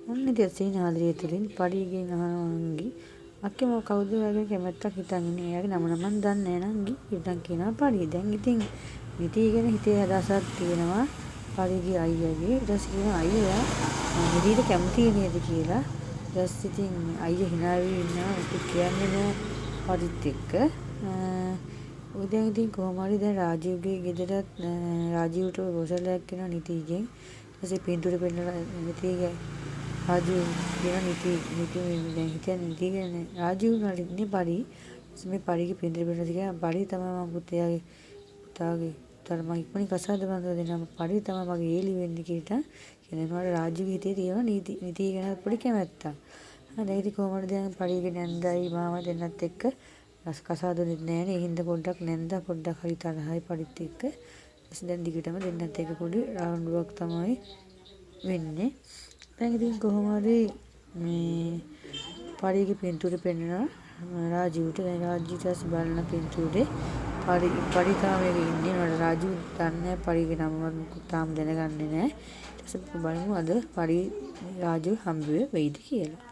ඔන්න ඉතින් සීනාලිය තුලින් පඩියගෙන් අහනවා නංගි අක්කේ මොකද කවුද වගේ කැමැත්තක් හිතන් ඉන්නේ. එයාගේ නම නම් මන් දන්නේ නැහැ නංගි. ඉතින් කියනවා පඩිය. දැන් ඉතින් නිති ගැන හිතේ අදහසක් තියෙනවා පඩියගේ අයියාගේ. ඊට පස්සේ කියනවා අයියා නිතිට කැමති නේද කියලා. ඊට පස්සේ ඉතින් අයියා hina වෙවි ඉන්නවා. ඒක කියන්නේ නෑ පඩිත් එක්ක. ඔය දැන් ඉතින් කොහොම හරි දැන් රාජීව්ගේ ගෙදරත් රාජීව්ට රෝසල්ලයක් කියනවා නිතිගෙන්. ඊට පස්සේ පින්තූර පෙන්නලා නිතිගේ රාජීව් කියන නිති දැන් හිතන්නේ නිති කියන්නේ රාජීව් නරින්නේ පඩි. මේ පඩිගේ පින්තූර පෙන්නලා කියන පඩි තමයි මම පුතාගේ පුතාට මම ඉක්මනින් කසාද බඳව දෙන්නම්. පඩි තමයි මගේ ඒලි වෙන්නේ කියලා කියනවා. රාජීව් හිතේ තියෙන නිති ගැන පොඩි කැමැත්තක්. දැන් ඉතින් කොහොමද දැන් පඩිගේ නැන්දයි මාමා දෙන්නත් එක්ක කසාද දෙන්නේ නැහැ නේ. හින්දා පොඩ්ඩක් නැන්දා පොඩ්ඩක් හරි තරහයි පඩිත් එක්ක. දැන් දිගටම දෙන්නත් එක්ක පොඩි රාන්ඩුවක් තමයි වෙන්නේ. දැන් ඉතින් කොහොම හරි මේ පඩිගේ පින්තූර පෙන්නනවා රාජීව්ට. දැන් රාජීව් ඊට බලන පින්තූරේ පඩි තමයි ඉන්නේ. නේද රාජීව් දන්නේ පඩිගේ නම මොකක්ද තාම දැනගන්නේ නැහැ. ඊට පස්සේ බලමු අද පඩි රාජීව් හම්බ වෙයිද කියලා.